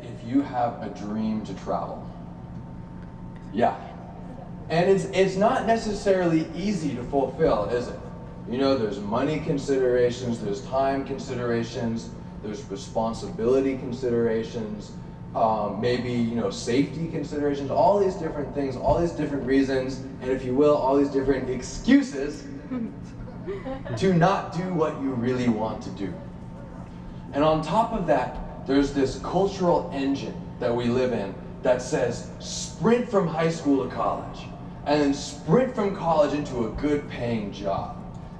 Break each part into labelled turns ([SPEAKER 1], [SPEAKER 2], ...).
[SPEAKER 1] If you have a dream to travel. Yeah. And it's not necessarily easy to fulfill, is it? You know, there's money considerations, there's time considerations, there's responsibility considerations, maybe, you know, safety considerations, all these different things, all these different reasons, and if you will, all these different excuses to not do what you really want to do. And on top of that, there's this cultural engine that we live in that says sprint from high school to college, and then sprint from college into a good paying job.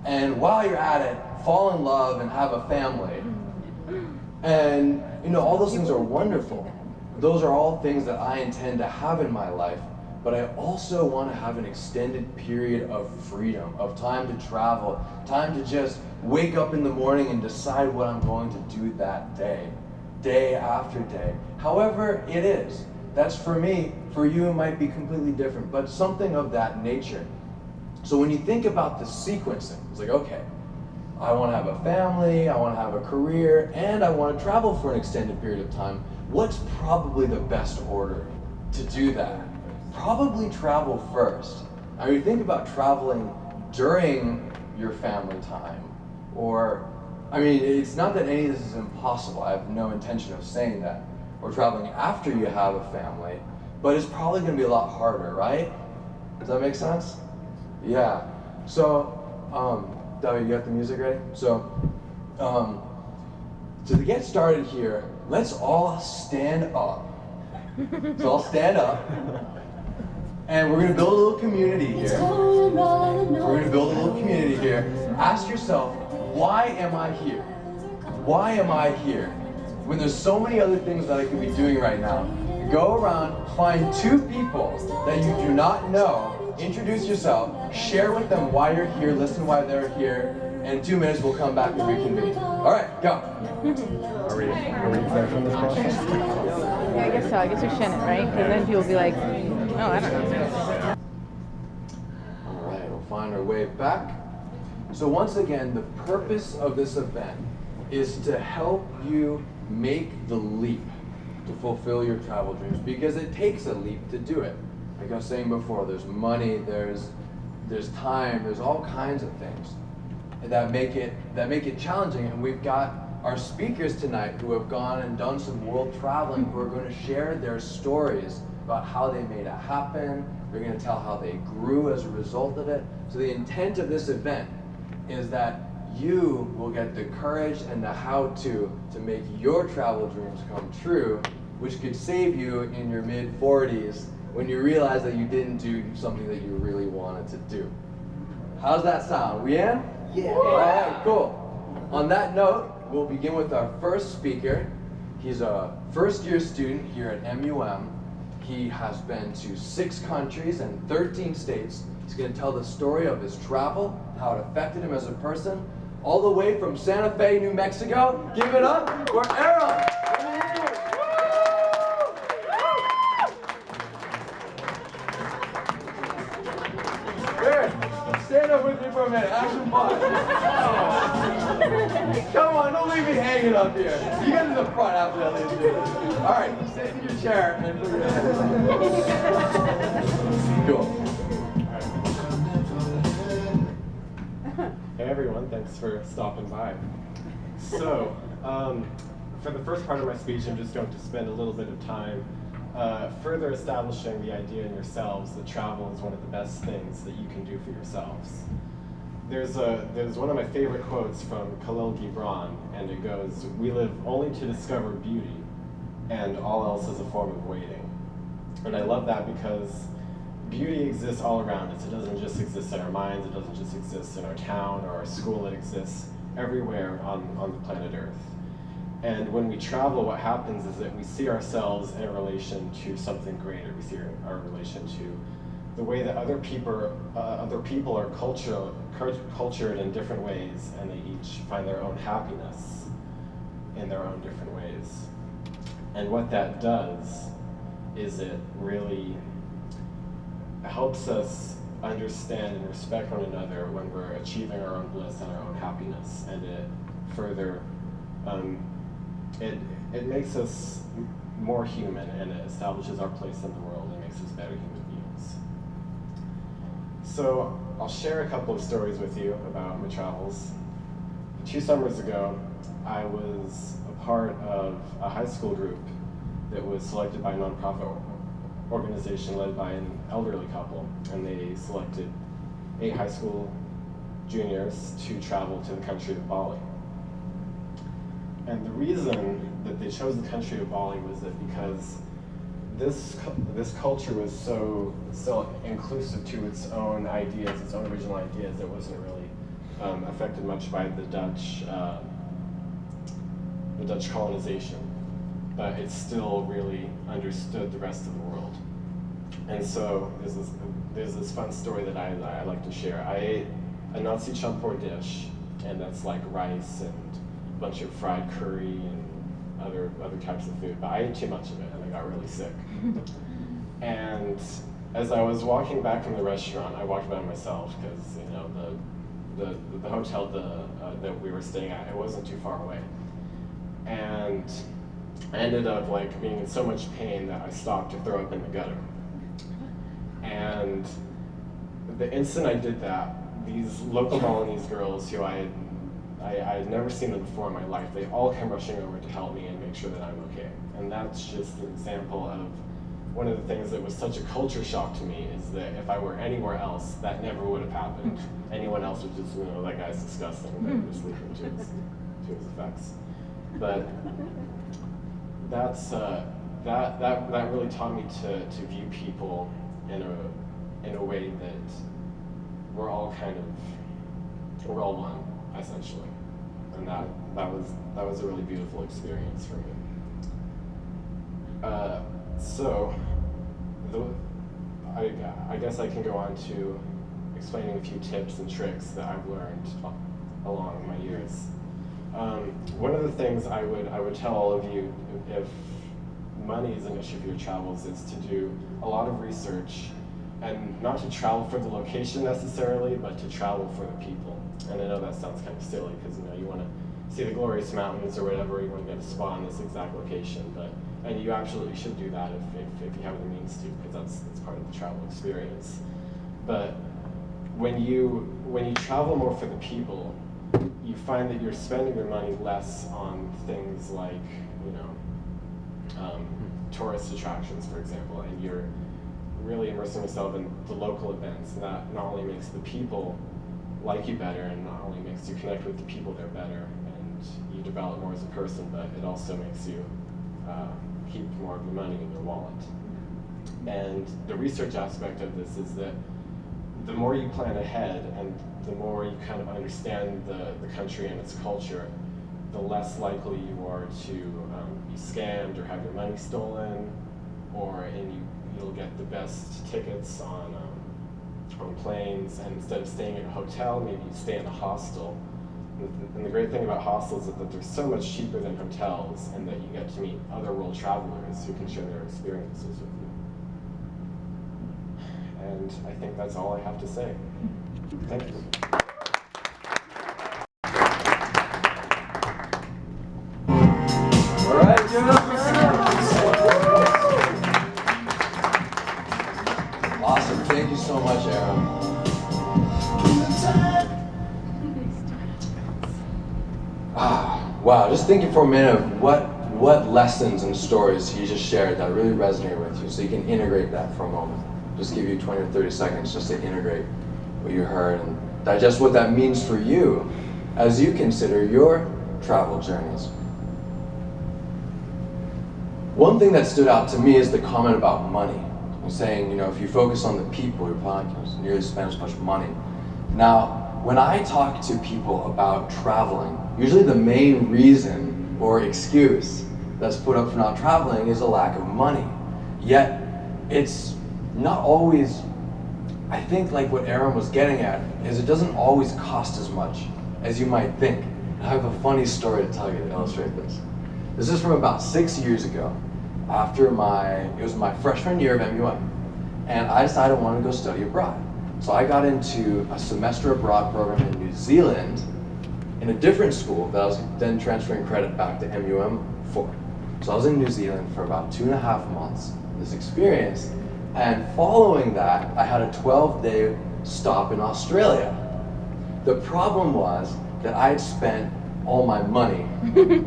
[SPEAKER 1] And while you're at it, fall in love and have a family. And you know, all those things are wonderful. Those are all things that I intend to have in my life, but I also want to have an extended period of freedom, of time to travel, time to just wake up in the morning and decide what I'm going to do that day, day after day. However it is. That's for me. For you, it might be completely different, but something of that nature. So when you think about the sequencing, it's like, okay, I want to have a family, I want to have a career, and I want to travel for an extended period of time. What's probably the best order to do that? Probably travel first. I mean, think about traveling during your family time, or, I mean, it's not that any of this is impossible. I have no intention of saying that. Or traveling after you have a family, but it's probably going to be a lot harder, right? Does that make sense? Yeah. So, David, you got the music ready? So to get started here, let's all stand up. So I'll stand up, and we're going to build a little community here. We're going to build a little community here. Ask yourself, why am I here? Why am I here? When there's so many other things that I could be doing right now. Go around, find two people that you do not know, introduce yourself, share with them why you're here, listen why they're here, and in 2 minutes we'll come back and reconvene. All right, go.
[SPEAKER 2] Are we exempt from this process?
[SPEAKER 3] Yeah, I guess so. I guess we shouldn't, right? Because then people will be like, oh, I don't know.
[SPEAKER 1] All right, we'll find our way back. So once again, the purpose of this event is to help you make the leap to fulfill your travel dreams, because it takes a leap to do it. Like I was saying before, there's money, there's time, there's all kinds of things that make it challenging. And we've got our speakers tonight who have gone and done some world traveling, who are going to share their stories about how they made it happen. They're going to tell how they grew as a result of it. So the intent of this event is that you will get the courage and the how-to make your travel dreams come true, which could save you in your mid-40s when you realize that you didn't do something that you really wanted to do. How's that sound? We in? Yeah. All right, cool. On that note, we'll begin with our first speaker. He's a first-year student here at MUM. He has been to 6 countries and 13 states. He's going to tell the story of his travel, how it affected him as a person, all the way from Santa Fe, New Mexico. Give it up for Aram! Here, stand up with me for a minute. Have some fun. Come on, don't leave me hanging up here. You get to the front after that, ladies and gentlemen. All right, sit in your chair and put your head. Cool.
[SPEAKER 2] Hey everyone, thanks for stopping by. So, for the first part of my speech, I'm just going to spend a little bit of time further establishing the idea in yourselves that travel is one of the best things that you can do for yourselves. There's one of my favorite quotes from Khalil Gibran, and it goes, "We live only to discover beauty, and all else is a form of waiting." And I love that because beauty exists all around us. It doesn't just exist in our minds, it doesn't just exist in our town or our school, it exists everywhere on the planet Earth. And when we travel, what happens is that we see ourselves in relation to something greater. We see our relation to the way that other people are cultured in different ways, and they each find their own happiness in their own different ways. And what that does is it really helps us understand and respect one another when we're achieving our own bliss and our own happiness, and it further it makes us more human, and it establishes our place in the world and makes us better human beings. So I'll share a couple of stories with you about my travels. 2 summers ago, I was a part of a high school group that was selected by a nonprofit organization led by an elderly couple, and they selected 8 high school juniors to travel to the country of Bali. And the reason that they chose the country of Bali was that because this culture was so inclusive to its own ideas, its own original ideas, it wasn't really affected much by the Dutch colonization, but it still really understood the rest of the world. And so there's this fun story that I like to share. I ate a Nazi champur dish, and that's like rice and a bunch of fried curry and other types of food, but I ate too much of it and I got really sick. And as I was walking back from the restaurant, I walked by myself because, you know, the hotel that we were staying at, it wasn't too far away. And I ended up like being in so much pain that I stopped to throw up in the gutter. And the instant I did that, these local Balinese girls who I had never seen them before in my life, they all came rushing over to help me and make sure that I'm okay. And that's just an example of one of the things that was such a culture shock to me, is that if I were anywhere else, that never would have happened. Anyone else would just, you know, that guy's disgusting, and they would just leave him to his effects. But that's that really taught me to view people in a way that we're all one, essentially, and that was a really beautiful experience for me. So I guess I can go on to explaining a few tips and tricks that I've learned along my years. One of the things I would tell all of you, if money is an issue for your travels, is to do a lot of research, and not to travel for the location necessarily, but to travel for the people. And I know that sounds kind of silly because, you know, you want to see the glorious mountains or whatever, you want to get a spa in this exact location, and you absolutely should do that if you have the means to, because that's part of the travel experience. But when you travel more for the people, you find that you're spending your money less on things like, you know, tourist attractions, for example, and you're really immersing yourself in the local events. And that not only makes the people like you better, and not only makes you connect with the people there better, and you develop more as a person, but it also makes you keep more of your money in your wallet. And the research aspect of this is that the more you plan ahead and the more you kind of understand the country and its culture, the less likely you are to be scammed or have your money stolen, and you'll get the best tickets on planes, and instead of staying in a hotel, maybe you stay in a hostel. And the great thing about hostels is that they're so much cheaper than hotels, and that you get to meet other world travelers who can share their experiences with you. And I think that's all I have to say. Thank you.
[SPEAKER 1] All right, give it up for Sarah. Awesome. Thank you so much, Aram. Wow, just thinking for a minute of what lessons and stories he just shared that really resonate with you, so you can integrate that for a moment. Just give you 20 or 30 seconds just to integrate what you heard and digest what that means for you as you consider your travel journeys. One thing that stood out to me is the comment about money. I'm saying, you know, if you focus on the people, you're probably not going to nearly spend as much money. Now, when I talk to people about traveling, usually the main reason or excuse that's put up for not traveling is a lack of money. Yet, it's not always, I think like what Aram was getting at, is it doesn't always cost as much as you might think. I have a funny story to tell you to illustrate this. This is from about 6 years ago, after it was my freshman year of MUM, and I decided I wanted to go study abroad. So I got into a semester abroad program in New Zealand in a different school that I was then transferring credit back to MUM for. So I was in New Zealand for about 2.5 months, this experience, and following that, I had a 12-day stop in Australia. The problem was that I had spent all my money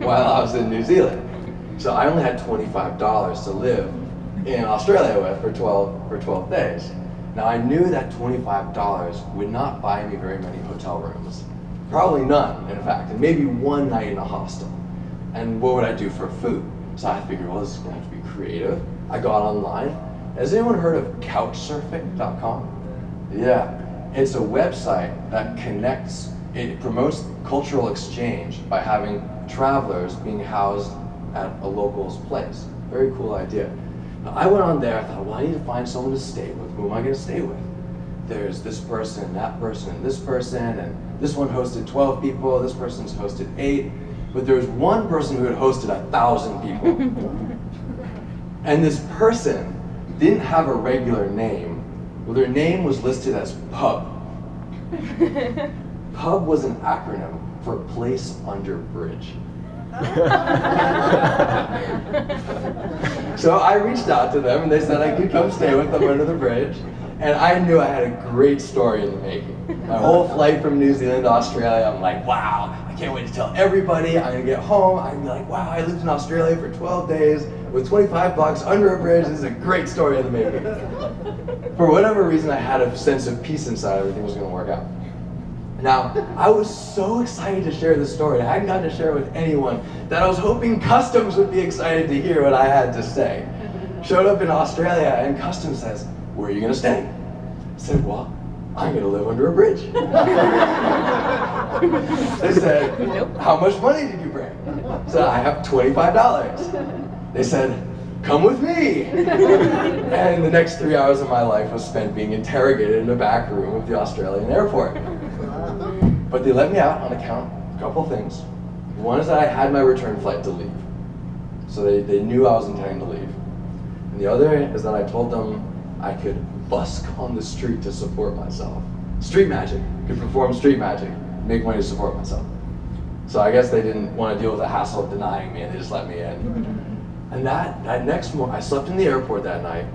[SPEAKER 1] while I was in New Zealand. So I only had $25 to live in Australia with for 12 days. Now I knew that $25 would not buy me very many hotel rooms. Probably none, in fact, and maybe one night in a hostel. And what would I do for food? So I figured, well, this is gonna have to be creative. I got online. Has anyone heard of couchsurfing.com? Yeah, it's a website that connects, it promotes cultural exchange by having travelers being housed at a local's place. Very cool idea. Now, I went on there, I thought, well, I need to find someone to stay with. Who am I gonna stay with? There's this person, and this person, and this one hosted 12 people, this person's hosted 8, but there was one person who had hosted 1,000 people. And this person didn't have a regular name. Well, their name was listed as Pub. Pub was an acronym for Place Under Bridge. So I reached out to them and they said I could come stay with them under the bridge. And I knew I had a great story in the making. My whole flight from New Zealand to Australia, I'm like, wow, I can't wait to tell everybody. I'm gonna get home, I'm gonna be like, wow, I lived in Australia for 12 days with 25 bucks under a bridge. This is a great story in the making. For whatever reason, I had a sense of peace inside, everything was gonna work out. Now, I was so excited to share this story. I hadn't gotten to share it with anyone that I was hoping Customs would be excited to hear what I had to say. Showed up in Australia and Customs says, where are you gonna stay? I said, well, I'm gonna live under a bridge. They said, how much money did you bring? I said, I have $25. They said, come with me. And the next 3 hours of my life was spent being interrogated in the back room of the Australian airport. But they let me out on account of a couple things. One is that I had my return flight to leave. So they knew I was intending to leave. And the other is that I told them I could busk on the street to support myself. Street magic, could perform street magic, make money to support myself. So I guess they didn't want to deal with the hassle of denying me and they just let me in. And that next morning, I slept in the airport that night.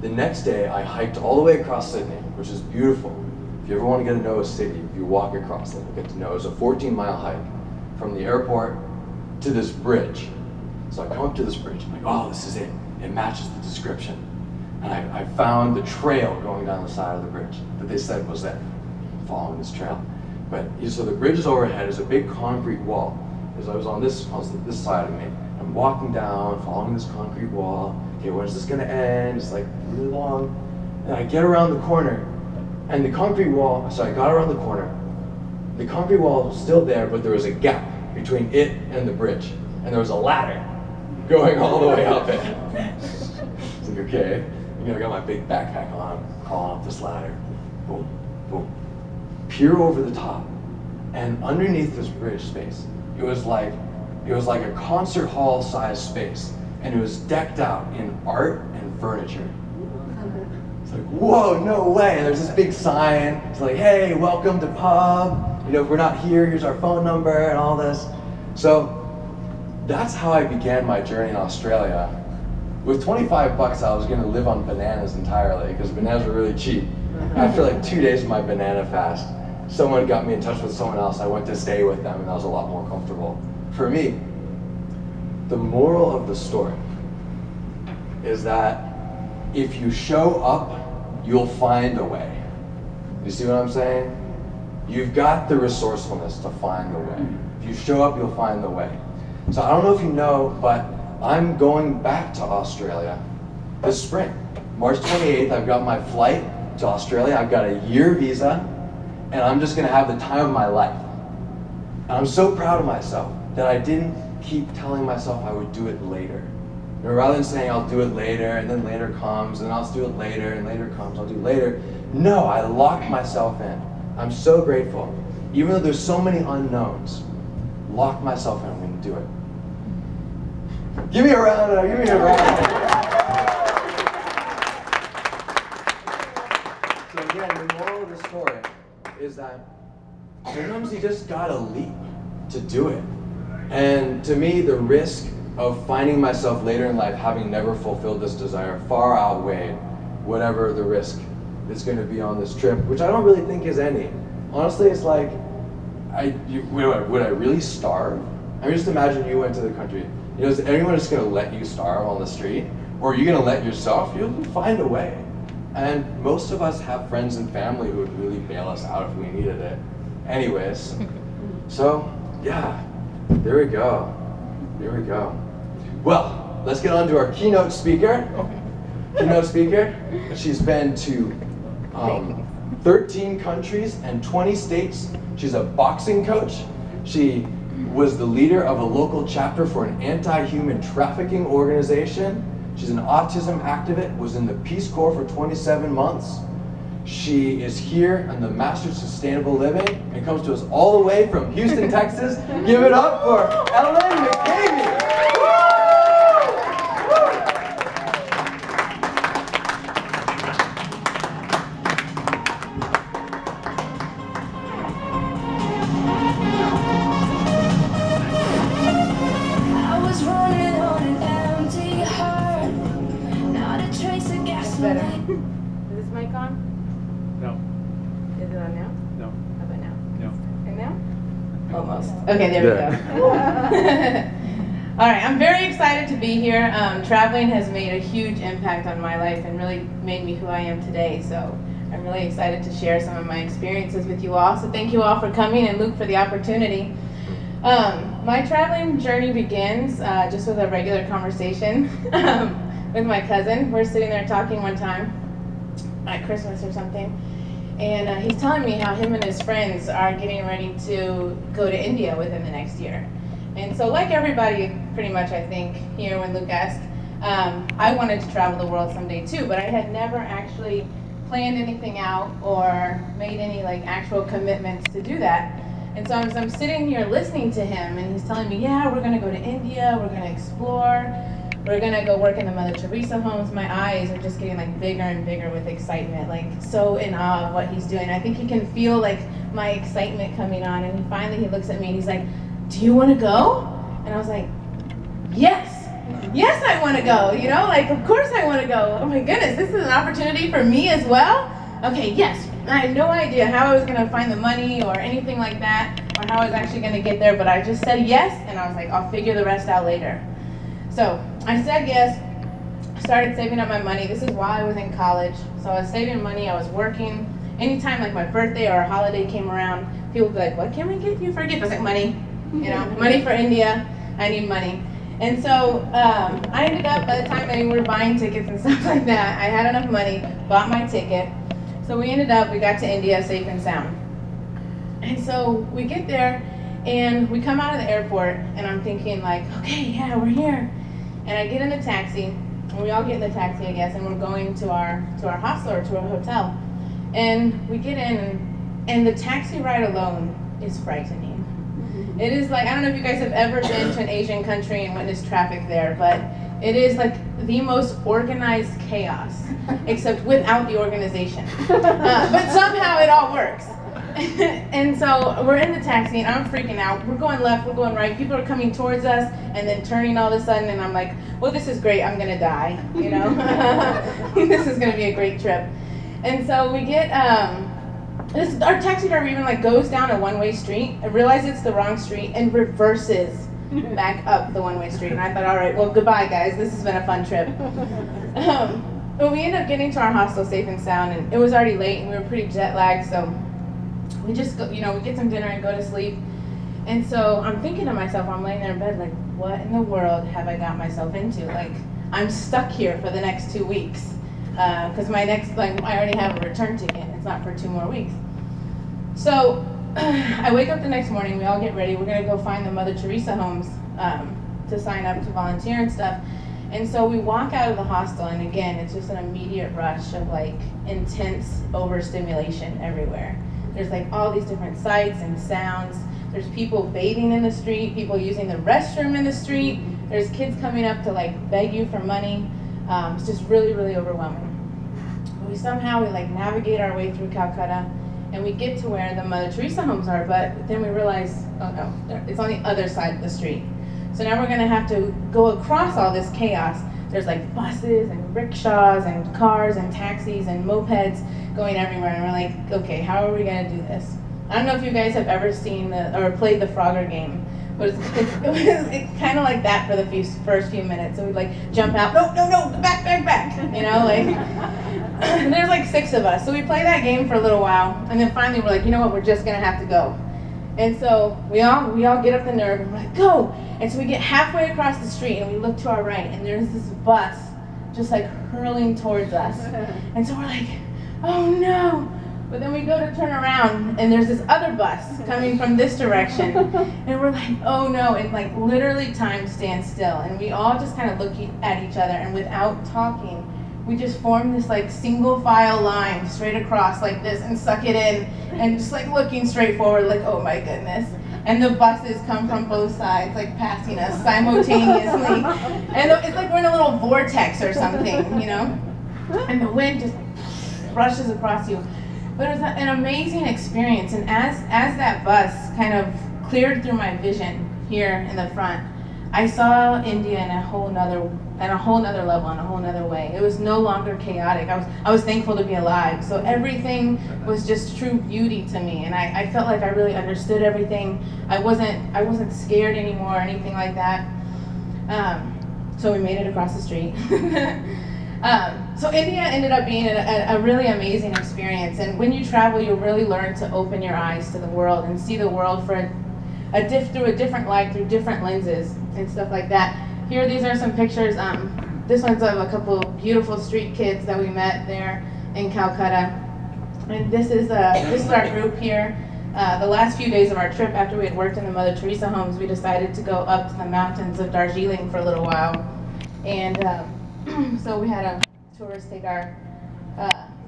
[SPEAKER 1] The next day, I hiked all the way across Sydney, which is beautiful. If you ever want to get to know a city, if you walk across it, you'll get to know. It was a 14-mile hike from the airport to this bridge. So I come up to this bridge, I'm like, oh, this is it. It matches the description. And I found the trail going down the side of the bridge that they said was there. I'm following this trail. But so the bridge is overhead, there's a big concrete wall. As I was on this side of me, I'm walking down, following this concrete wall. Okay, where's this gonna end? It's like really long. And I get around the corner, and the concrete wall, so I got around the corner. The concrete wall was still there, but there was a gap between it and the bridge. And there was a ladder going all the way up it. It's like, okay. You know, I got my big backpack on, crawling up this ladder. Boom, boom. Peer over the top. And underneath this bridge space, it was like a concert hall sized space. And it was decked out in art and furniture. It's like, whoa, no way. And there's this big sign. It's like, hey, welcome to Pub. You know, if we're not here, here's our phone number and all this. So that's how I began my journey in Australia. With 25 bucks, I was gonna live on bananas entirely because bananas were really cheap. After like 2 days of my banana fast, someone got me in touch with someone else. I went to stay with them and that was a lot more comfortable. For me, the moral of the story is that if you show up, you'll find a way. You see what I'm saying? You've got the resourcefulness to find the way. If you show up, you'll find the way. So I don't know if you know, but I'm going back to Australia this spring. March 28th, I've got my flight to Australia. I've got a year visa, and I'm just gonna have the time of my life. And I'm so proud of myself that I didn't keep telling myself I would do it later. You know, rather than saying I'll do it later, and then later comes, and I'll do it later, and later comes, I'll do it later. No, I locked myself in. I'm so grateful. Even though there's so many unknowns, locked myself in, I'm gonna do it. Give me a round, give me a round. So again, the moral of the story is that sometimes you just gotta leap to do it. And to me, the risk of finding myself later in life having never fulfilled this desire far outweighed whatever the risk is going to be on this trip, which I don't really think is any. Honestly, it's like, would I really starve? I mean, just imagine you went to the country. You know, is anyone just going to let you starve on the street? Or are you going to let yourself? You'll find a way. And most of us have friends and family who would really bail us out if we needed it. Anyways, so yeah, there we go. There we go. Well, let's get on to our keynote speaker. She's been to 13 countries and 20 states. She's a boxing coach. She was the leader of a local chapter for an anti-human trafficking organization. She's an autism activist, was in the Peace Corps for 27 months. She is here on the Master's of Sustainable Living and comes to us all the way from Houston, Texas. Give it up for Ellen McKamey.
[SPEAKER 3] Okay, there we go. All right, I'm very excited to be here. Traveling has made a huge impact on my life and really made me who I am today. So I'm really excited to share some of my experiences with you all. So thank you all for coming and Luke for the opportunity. My traveling journey begins just with a regular conversation with my cousin. We're sitting there talking one time at Christmas or something. And he's telling me how him and his friends are getting ready to go to India within the next year. And so like everybody, pretty much I think, here when Luke asked, I wanted to travel the world someday too, but I had never actually planned anything out or made any like actual commitments to do that. And so as I'm sitting here listening to him and he's telling me, yeah, we're gonna go to India, we're gonna explore, we're gonna go work in the Mother Teresa homes. My eyes are just getting like bigger and bigger with excitement, like so in awe of what he's doing. I think he can feel like my excitement coming on, and finally he looks at me and he's like, do you wanna go? And I was like, yes I wanna go, you know, like of course I wanna go. Oh my goodness, this is an opportunity for me as well? Okay, yes. I had no idea how I was gonna find the money or anything like that, or how I was actually gonna get there, but I just said yes, and I was like, I'll figure the rest out later. So I said yes, started saving up my money. This is while I was in college. So I was saving money, I was working. Anytime like my birthday or a holiday came around, people would be like, what can we get you for a gift? I was like, money, you know, money for India, I need money. And so I ended up, by the time they were buying tickets and stuff like that, I had enough money, bought my ticket. So we got to India safe and sound. And so we get there and we come out of the airport and I'm thinking like, okay, yeah, we're here. And I get in the taxi, and we all get in the taxi, I guess, and we're going to our hostel or to our hotel. And we get in, and the taxi ride alone is frightening. It is like, I don't know if you guys have ever been to an Asian country and witnessed traffic there, but it is like the most organized chaos, except without the organization. But somehow it all works. And so we're in the taxi and I'm freaking out. We're going left, we're going right. People are coming towards us and then turning all of a sudden, and I'm like, well, this is great. I'm gonna die, you know? This is gonna be a great trip. And so we get, our taxi driver even like goes down a one-way street and realizes it's the wrong street and reverses back up the one-way street. And I thought, all right, well, goodbye guys. This has been a fun trip. But we ended up getting to our hostel safe and sound, and it was already late and we were pretty jet lagged, so we just go, you know, we get some dinner and go to sleep. And so I'm thinking to myself, I'm laying there in bed like, what in the world have I got myself into? Like, I'm stuck here for the next 2 weeks. Because my next, like, I already have a return ticket. It's not for 2 more weeks. So I wake up the next morning, we all get ready. We're gonna go find the Mother Teresa homes to sign up to volunteer and stuff. And so we walk out of the hostel, and again, it's just an immediate rush of like intense overstimulation everywhere. There's like all these different sights and sounds. There's people bathing in the street, people using the restroom in the street. There's kids coming up to like beg you for money. It's just really, really overwhelming. But we like navigate our way through Calcutta, and we get to where the Mother Teresa homes are, but then we realize, oh no, it's on the other side of the street. So now we're gonna have to go across all this chaos. There's like buses and rickshaws and cars and taxis and mopeds going everywhere, and we're like, okay, how are we gonna do this? I don't know if you guys have ever seen or played the Frogger game, but it's kind of like that for the first few minutes. So we'd like jump out, no, back, you know, like, and there's like 6 of us. So we play that game for a little while, and then finally we're like, you know what, we're just gonna have to go. And so we all get up the nerve and we're like, go! And so we get halfway across the street and we look to our right and there's this bus just like hurling towards us. And so we're like, oh no! But then we go to turn around and there's this other bus coming from this direction. And we're like, oh no, and like literally time stands still. And we all just kind of look at each other and without talking, we just form this like single file line straight across like this and suck it in and just like looking straight forward like, oh my goodness. And the buses come from both sides like passing us simultaneously. And it's like we're in a little vortex or something, you know? And the wind just rushes across you. But it was an amazing experience. And as that bus kind of cleared through my vision here in the front, I saw India in a whole nother level, in a whole nother way. It was no longer chaotic. I was thankful to be alive. So everything was just true beauty to me, and I felt like I really understood everything. I wasn't scared anymore or anything like that. So we made it across the street. So India ended up being a really amazing experience. And when you travel, you really learn to open your eyes to the world and see the world through a different light, through different lenses and stuff like that. Here, these are some pictures. This one's of a couple beautiful street kids that we met there in Calcutta. And this is our group here. The last few days of our trip, after we had worked in the Mother Teresa homes, we decided to go up to the mountains of Darjeeling for a little while. And so we had a tourist take our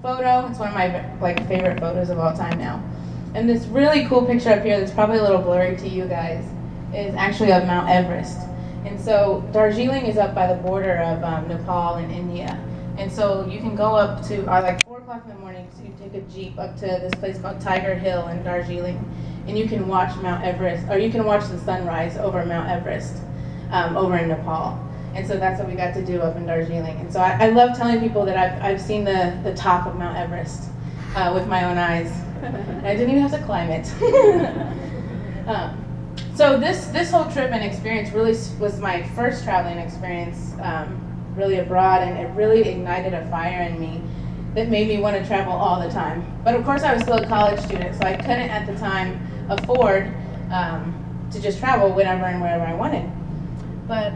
[SPEAKER 3] photo. It's one of my favorite photos of all time now. And this really cool picture up here that's probably a little blurry to you guys is actually of Mount Everest. And so Darjeeling is up by the border of Nepal and India. And so you can go up to, like 4 o'clock in the morning, so you take a Jeep up to this place called Tiger Hill in Darjeeling, and you can watch Mount Everest, or you can watch the sunrise over Mount Everest over in Nepal. And so that's what we got to do up in Darjeeling. And so I love telling people that I've seen the top of Mount Everest with my own eyes. And I didn't even have to climb it. So this whole trip and experience really was my first traveling experience really abroad, and it really ignited a fire in me that made me want to travel all the time. But of course I was still a college student, so I couldn't at the time afford to just travel whenever and wherever I wanted. But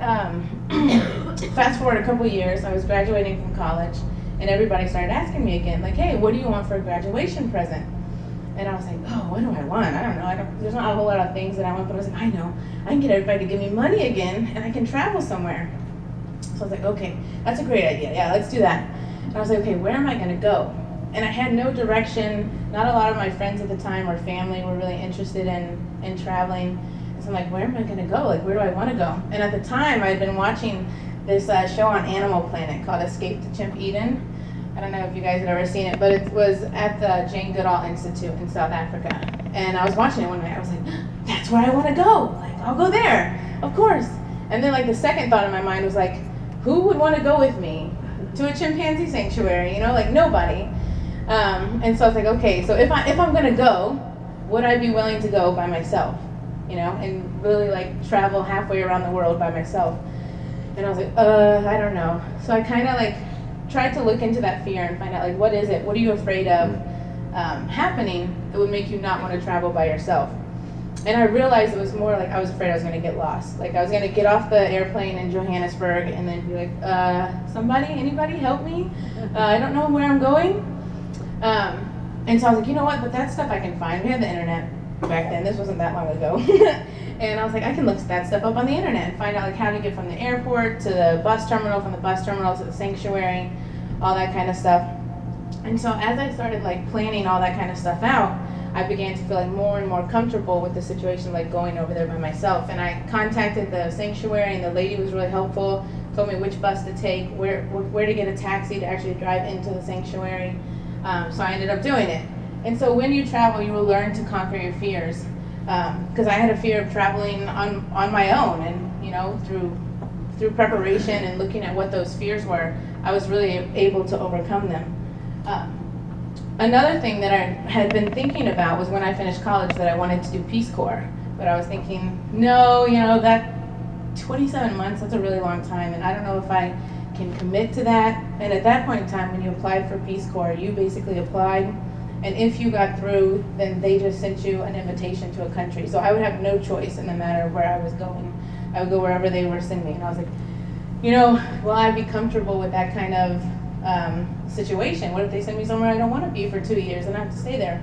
[SPEAKER 3] fast forward a couple years, I was graduating from college, and everybody started asking me again, like, hey, what do you want for a graduation present? And I was like, oh, what do I want? I don't know. There's not a whole lot of things that I want, but I was like, I know. I can get everybody to give me money again, and I can travel somewhere. So I was like, okay, that's a great idea. Yeah, let's do that. And I was like, okay, where am I going to go? And I had no direction. Not a lot of my friends at the time or family were really interested in traveling. So I'm like, where am I going to go? Like, where do I want to go? And at the time, I had been watching this show on Animal Planet called Escape to Chimp Eden. I don't know if you guys had ever seen it, but it was at the Jane Goodall Institute in South Africa. And I was watching it one night. I was like, that's where I want to go. Like, I'll go there, of course. And then like the second thought in my mind was like, who would want to go with me to a chimpanzee sanctuary? You know, like nobody. And so I was like, okay, so if I'm going to go, would I be willing to go by myself? You know, and really like travel halfway around the world by myself. And I was like, I don't know. So I kind of like tried to look into that fear and find out like, what is it? What are you afraid of happening that would make you not want to travel by yourself? And I realized it was more like I was afraid I was going to get lost. Like I was going to get off the airplane in Johannesburg and then be like, anybody help me? I don't know where I'm going. And so I was like, you know what? But that stuff I can find. We had the internet back then. This wasn't that long ago. And I was like, I can look that stuff up on the internet and find out like how to get from the airport to the bus terminal, from the bus terminal to the sanctuary, all that kind of stuff. And so as I started like planning all that kind of stuff out, I began to feel like more and more comfortable with the situation, like going over there by myself. And I contacted the sanctuary, and the lady was really helpful, told me which bus to take, where to get a taxi to actually drive into the sanctuary. So I ended up doing it. And so when you travel, you will learn to conquer your fears. Because I had a fear of traveling on my own, and through preparation and looking at what those fears were, I was really able to overcome them. Another thing that I had been thinking about was when I finished college that I wanted to do Peace Corps. But I was thinking, no, that 27 months, that's a really long time, and I don't know if I can commit to that. And at that point in time, when you applied for Peace Corps, you basically applied, and if you got through, then they just sent you an invitation to a country. So I would have no choice in the matter of where I was going. I would go wherever they were sending me. And I was like, will I be comfortable with that kind of situation? What if they send me somewhere I don't want to be for 2 years and I have to stay there?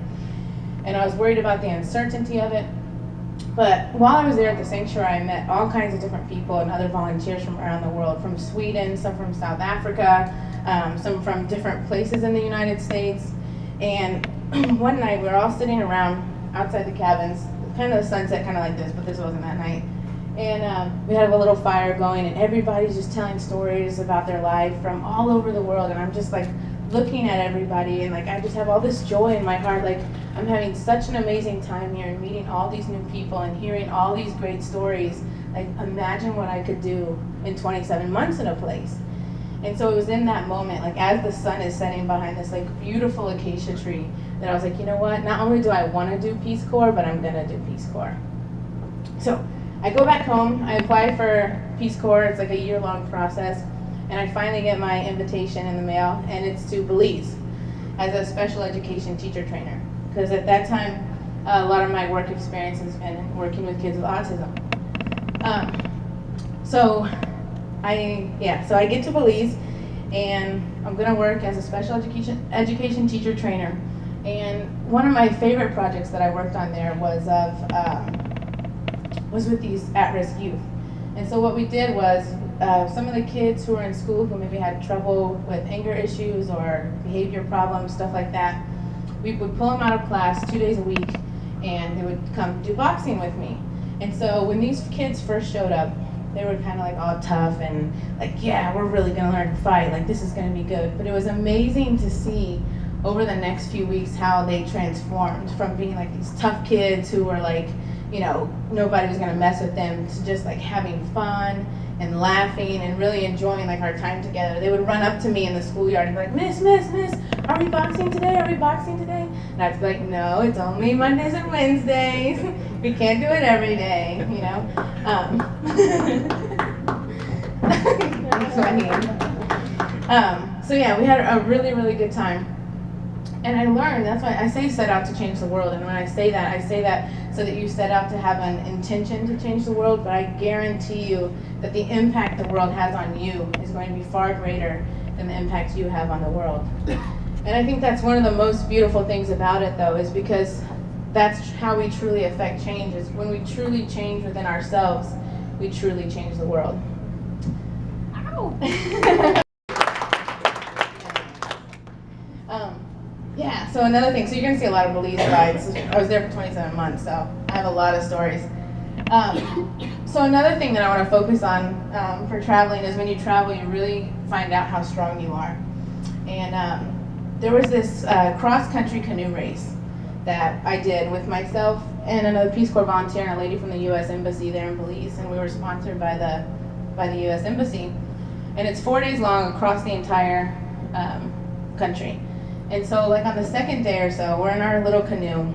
[SPEAKER 3] And I was worried about the uncertainty of it. But while I was there at the sanctuary, I met all kinds of different people and other volunteers from around the world, from Sweden, some from South Africa, some from different places in the United States. And one night we were all sitting around outside the cabins, kind of the sunset, kind of like this, but this wasn't that night. And we had a little fire going, and everybody's just telling stories about their life from all over the world. And I'm just like looking at everybody, and like I just have all this joy in my heart. Like I'm having such an amazing time here and meeting all these new people and hearing all these great stories. Like imagine what I could do in 27 months in a place. And so it was in that moment, like as the sun is setting behind this like beautiful acacia tree, that I was like, you know what? Not only do I want to do Peace Corps, but I'm gonna do Peace Corps. So I go back home, I apply for Peace Corps, it's like a year-long process, and I finally get my invitation in the mail, and it's to Belize as a special education teacher trainer. Because at that time, a lot of my work experience has been working with kids with autism. So I get to Belize, and I'm gonna work as a special education teacher trainer. And one of my favorite projects that I worked on there was with these at-risk youth. And so what we did was some of the kids who were in school who maybe had trouble with anger issues or behavior problems, stuff like that, we would pull them out of class 2 days a week, and they would come do boxing with me. And so when these kids first showed up, they were kind of like all tough and like, yeah, we're really gonna learn to fight, like this is gonna be good. But it was amazing to see over the next few weeks how they transformed from being like these tough kids who were like, nobody was gonna mess with them, to just like having fun and laughing and really enjoying like our time together. They would run up to me in the schoolyard and be like, Miss, are we boxing today? Are we boxing today? And I'd be like, no, it's only Mondays and Wednesdays. We can't do it every day, That's what I mean. So yeah, we had a really, really good time. And I learned, that's why I say set out to change the world. And when I say that so that you set out to have an intention to change the world, but I guarantee you that the impact the world has on you is going to be far greater than the impact you have on the world. And I think that's one of the most beautiful things about it, though, is because that's how we truly affect change, is when we truly change within ourselves, we truly change the world. Ow! Yeah, so another thing, so you're gonna see a lot of Belize rides. I was there for 27 months, so I have a lot of stories. So another thing that I wanna focus on for traveling is when you travel, you really find out how strong you are. And there was this cross-country canoe race that I did with myself and another Peace Corps volunteer and a lady from the U.S. Embassy there in Belize, and we were sponsored by the U.S. Embassy. And it's 4 days long across the entire country. And so like on the second day or so, we're in our little canoe.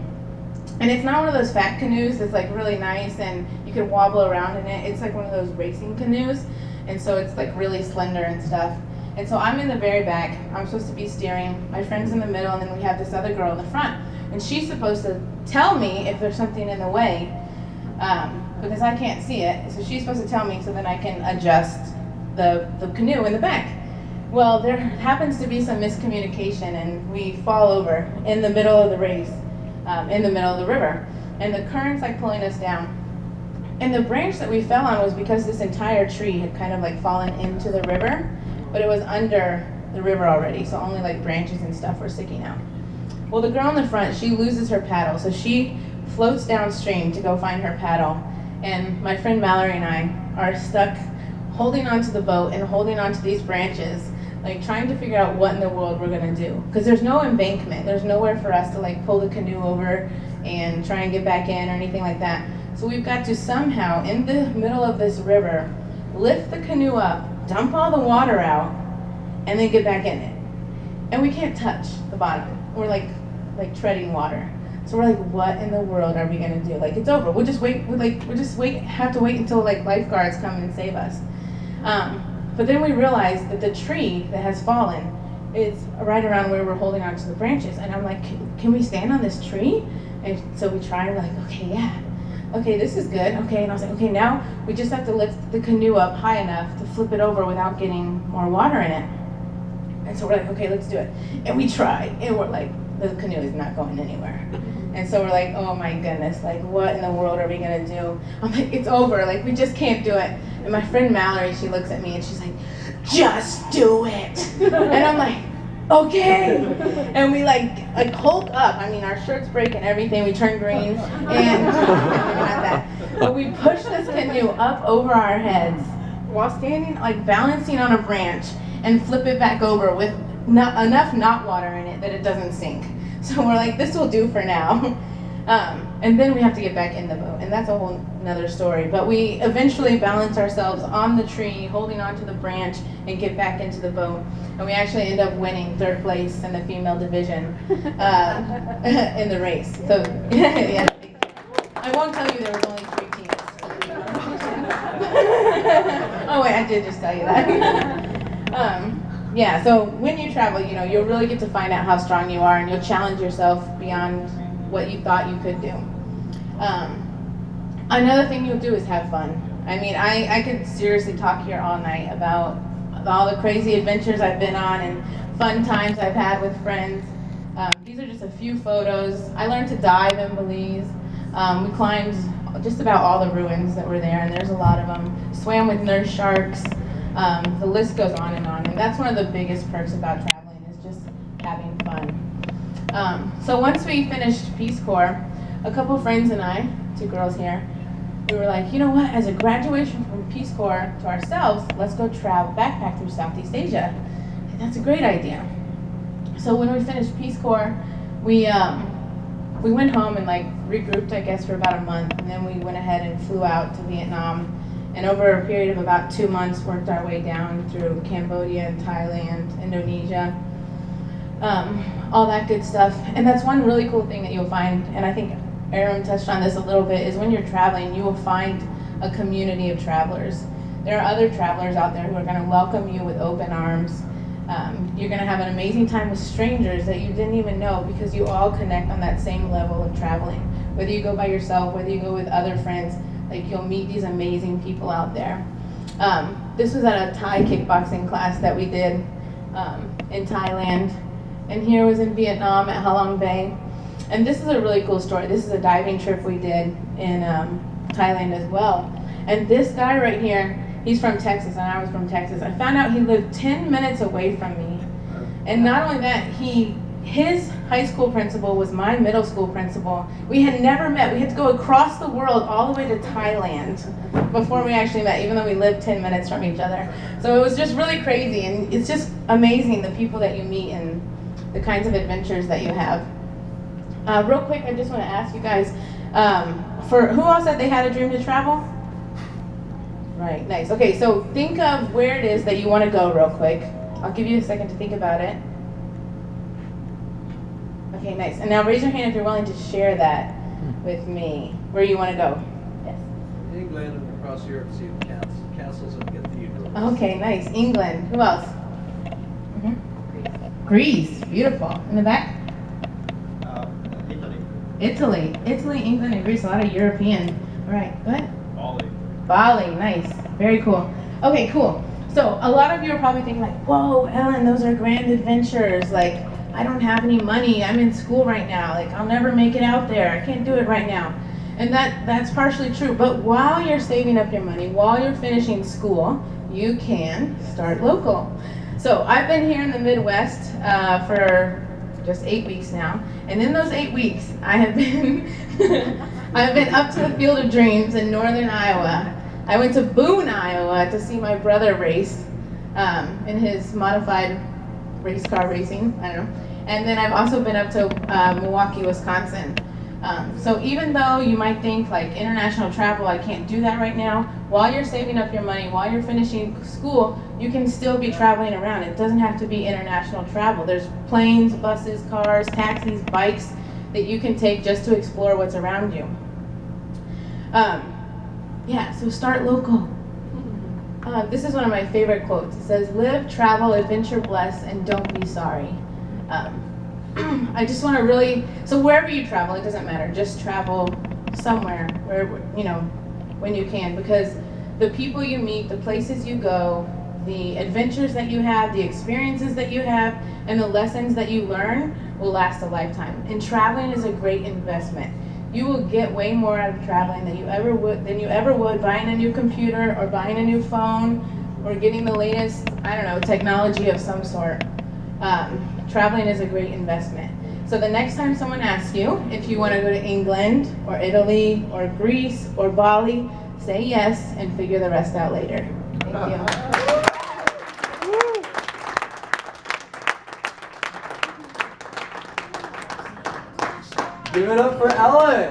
[SPEAKER 3] And it's not one of those fat canoes that's like really nice and you can wobble around in it. It's like one of those racing canoes. And so it's like really slender and stuff. And so I'm in the very back. I'm supposed to be steering. My friend's in the middle, and then we have this other girl in the front. And she's supposed to tell me if there's something in the way, because I can't see it. So she's supposed to tell me so then I can adjust the canoe in the back. Well, there happens to be some miscommunication, and we fall over in the middle of the race, in the middle of the river. And the current's like pulling us down. And the branch that we fell on was because this entire tree had kind of like fallen into the river, but it was under the river already, so only like branches and stuff were sticking out. Well, the girl in the front, she loses her paddle, so she floats downstream to go find her paddle. And my friend Mallory and I are stuck holding onto the boat and holding onto these branches, like trying to figure out what in the world we're gonna do. Because there's no embankment, there's nowhere for us to like pull the canoe over and try and get back in or anything like that. So we've got to somehow, in the middle of this river, lift the canoe up, dump all the water out, and then get back in it. And we can't touch the bottom. We're like treading water. So we're like, what in the world are we gonna do? Like, it's over. We'll just wait. Have to wait until like lifeguards come and save us. But then we realized that the tree that has fallen is right around where we're holding onto the branches. And I'm like, can we stand on this tree? And so we try, and we're like, okay, yeah. Okay, this is good. Okay, and I was like, okay, now we just have to lift the canoe up high enough to flip it over without getting more water in it. And so we're like, okay, let's do it. And we try, and we're like, the canoe is not going anywhere. And so we're like, oh my goodness, like what in the world are we gonna do? I'm like, it's over, like we just can't do it. And my friend Mallory, she looks at me and she's like, just do it. And I'm like, okay. And we like hulk up. I mean, our shirts break and everything. We turn green, and not that. But we push this canoe up over our heads while standing, like balancing on a branch, and flip it back over with not enough water in it that it doesn't sink. So we're like, this will do for now. And then we have to get back in the boat, and that's a whole another story. But we eventually balance ourselves on the tree, holding onto the branch, and get back into the boat. And we actually end up winning 3rd place in the female division in the race. So yeah, I won't tell you there was only 3 teams. Oh wait, I did just tell you that. Yeah, so when you travel, you know, you'll really get to find out how strong you are, and you'll challenge yourself beyond what you thought you could do. Another thing you'll do is have fun. I mean, I could seriously talk here all night about all the crazy adventures I've been on and fun times I've had with friends. These are just a few photos. I learned to dive in Belize. We climbed just about all the ruins that were there, and there's a lot of them. Swam with nurse sharks. The list goes on, and that's one of the biggest perks about traveling, is just having fun. So once we finished Peace Corps, a couple friends and I, 2 girls here, we were like, you know what, as a graduation from Peace Corps to ourselves, let's go backpack through Southeast Asia. And that's a great idea. So when we finished Peace Corps, we went home and like regrouped, I guess, for about a month, and then we went ahead and flew out to Vietnam. And over a period of about 2 months, worked our way down through Cambodia and Thailand, Indonesia, all that good stuff. And that's one really cool thing that you'll find, and I think Aram touched on this a little bit, is when you're traveling, you will find a community of travelers. There are other travelers out there who are going to welcome you with open arms. You're going to have an amazing time with strangers that you didn't even know, because you all connect on that same level of traveling. Whether you go by yourself, whether you go with other friends, like you'll meet these amazing people out there. This was at a Thai kickboxing class that we did in Thailand. And here was in Vietnam at Halong Bay. And this is a really cool story. This is a diving trip we did in Thailand as well. And this guy right here, he's from Texas, and I was from Texas. I found out he lived 10 minutes away from me. And not only that, his high school principal was my middle school principal. We had never met. We had to go across the world all the way to Thailand before we actually met, even though we lived 10 minutes from each other. So it was just really crazy, and it's just amazing the people that you meet and the kinds of adventures that you have. Real quick, I just want to ask you guys, for who all said they had a dream to travel? Right, nice. Okay, so think of where it is that you want to go real quick. I'll give you a second to think about it. Okay, nice. And now raise your hand if you're willing to share that with me, where you want to go. Yes.
[SPEAKER 4] England and across Europe, see the castles and cathedrals.
[SPEAKER 3] Okay, nice. England. Who else? Greece. Beautiful. In the back?
[SPEAKER 2] Italy.
[SPEAKER 3] Italy, England, and Greece. A lot of European. All right, go ahead.
[SPEAKER 2] Bali.
[SPEAKER 3] Bali, nice. Very cool. Okay, cool. So a lot of you are probably thinking like, whoa, Ellen, those are grand adventures. Like, I don't have any money. I'm in school right now. Like, I'll never make it out there. I can't do it right now. And that's partially true. But while you're saving up your money, while you're finishing school, you can start local. So I've been here in the Midwest for just 8 weeks now. And in those 8 weeks, I have been I've been up to the Field of Dreams in northern Iowa. I went to Boone, Iowa to see my brother race in his modified race car racing, I don't know. And then I've also been up to Milwaukee, Wisconsin. So even though you might think like international travel, I can't do that right now, while you're saving up your money, while you're finishing school, you can still be traveling around. It doesn't have to be international travel. There's planes, buses, cars, taxis, bikes that you can take just to explore what's around you. Yeah, so start local. This is one of my favorite quotes. It says, live, travel, adventure, bless, and don't be sorry. I just want to really, so wherever you travel, it doesn't matter, just travel somewhere, where, when you can, because the people you meet, the places you go, the adventures that you have, the experiences that you have, and the lessons that you learn will last a lifetime. And traveling is a great investment. You will get way more out of traveling than you ever would buying a new computer or buying a new phone or getting the latest, technology of some sort. Traveling is a great investment. So the next time someone asks you if you want to go to England or Italy or Greece or Bali, say yes and figure the rest out later. Thank you.
[SPEAKER 1] Give it up for Ellen.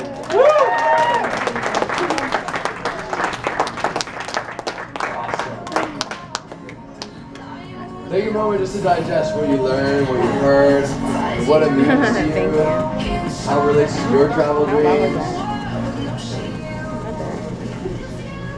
[SPEAKER 1] Take a moment just to digest what you learned, what you heard, and what it means to you, how it relates to your travel dreams.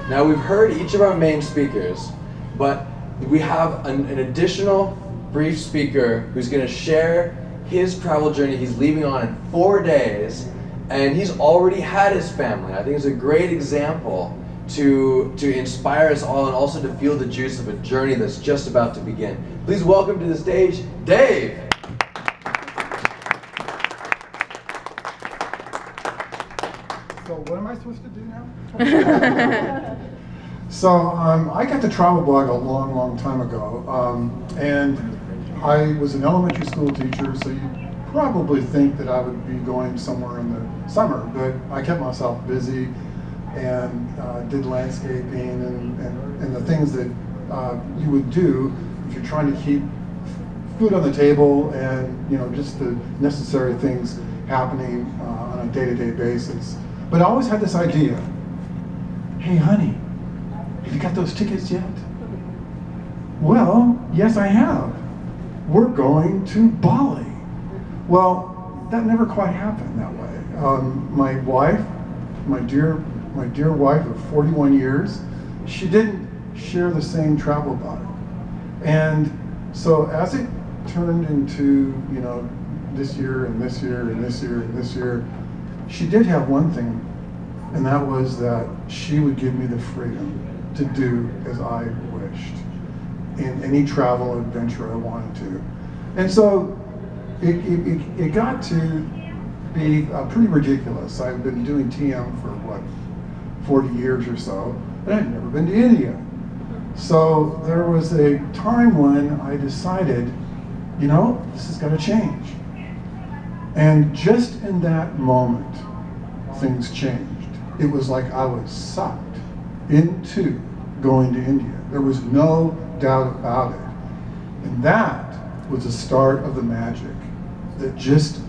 [SPEAKER 1] Now we've heard each of our main speakers, but we have an additional brief speaker who's going to share his travel journey. He's leaving on in 4 days, and he's already had his family. I think it's a great example to inspire us all and also to feel the juice of a journey that's just about to begin. Please welcome to the stage, Dave.
[SPEAKER 5] So what am I supposed to do now? So I got the travel blog a long, long time ago, and I was an elementary school teacher, so you probably think that I would be going somewhere in the summer, but I kept myself busy and did landscaping and the things that you would do if you're trying to keep food on the table and just the necessary things happening on a day-to-day basis. But I always had this idea, hey honey, have you got those tickets yet? Well, yes I have. We're going to Bali. Well, that never quite happened that way. My wife, my dear wife of 41 years, she didn't share the same travel bug. And so as it turned into, this year and this year and this year and this year, she did have one thing, and that was that she would give me the freedom to do as I wished in any travel adventure I wanted to. And so it got to be pretty ridiculous. I've been doing TM for 40 years or so, and I've never been to India. So there was a time when I decided, this has got to change. And just in that moment, things changed. It was like I was sucked into going to India. There was no doubt about it. And that was the start of the magic that just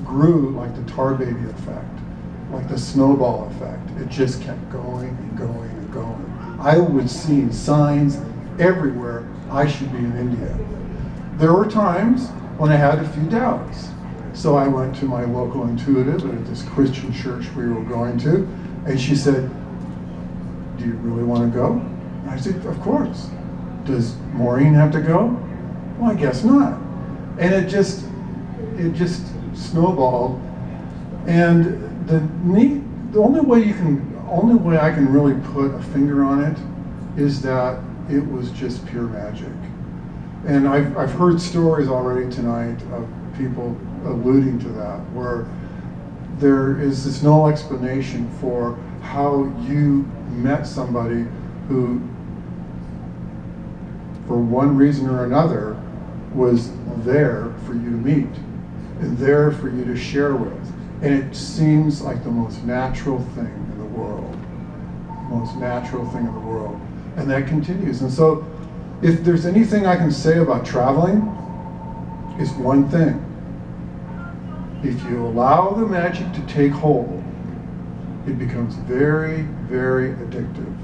[SPEAKER 5] grew like the tar baby effect, like the snowball effect. It just kept going and going and going. I was seeing signs everywhere I should be in India. There were times when I had a few doubts. So I went to my local intuitive at this Christian church we were going to, and she said, do you really want to go? And I said, of course. Does Maureen have to go? Well, I guess not. And it just snowballed. And the only way I can really put a finger on it is that it was just pure magic. And I've heard stories already tonight of people alluding to that, where there is no explanation for how you met somebody who, for one reason or another, was there for you to meet and there for you to share with. And it seems like the most natural thing in the world. Most natural thing in the world. And that continues. And so, if there's anything I can say about traveling, it's one thing. If you allow the magic to take hold, it becomes very, very addictive.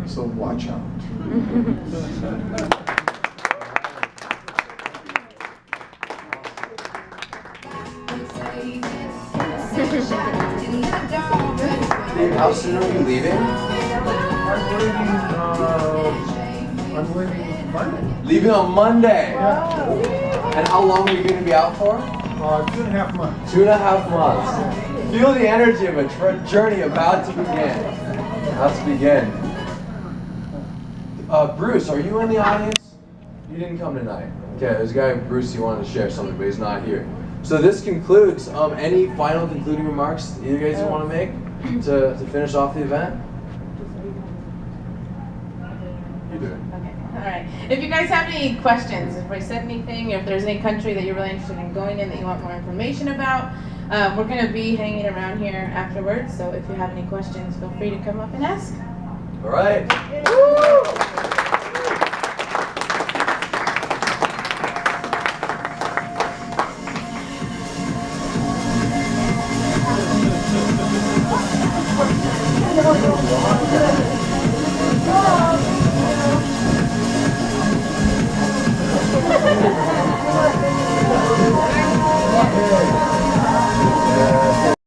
[SPEAKER 5] So watch out.
[SPEAKER 1] Dave, how soon are you leaving?
[SPEAKER 5] I'm leaving Monday.
[SPEAKER 1] Leaving on Monday.
[SPEAKER 5] Yeah.
[SPEAKER 1] And how long are you going to be out for?
[SPEAKER 5] 2.5 months.
[SPEAKER 1] 2.5 months. Feel the energy of a journey about to begin. About to begin. Bruce, are you in the audience? You didn't come tonight. Okay, there's a guy, Bruce, he wanted to share something, but he's not here. So this concludes. Any final concluding remarks either guys you want to make to finish off the event? You do it.
[SPEAKER 3] Okay, all right. If you guys have any questions, if I said anything, or if there's any country that you're really interested in going in that you want more information about, we're going to be hanging around here afterwards. So if you have any questions, feel free to come up and ask.
[SPEAKER 1] All right. Woo!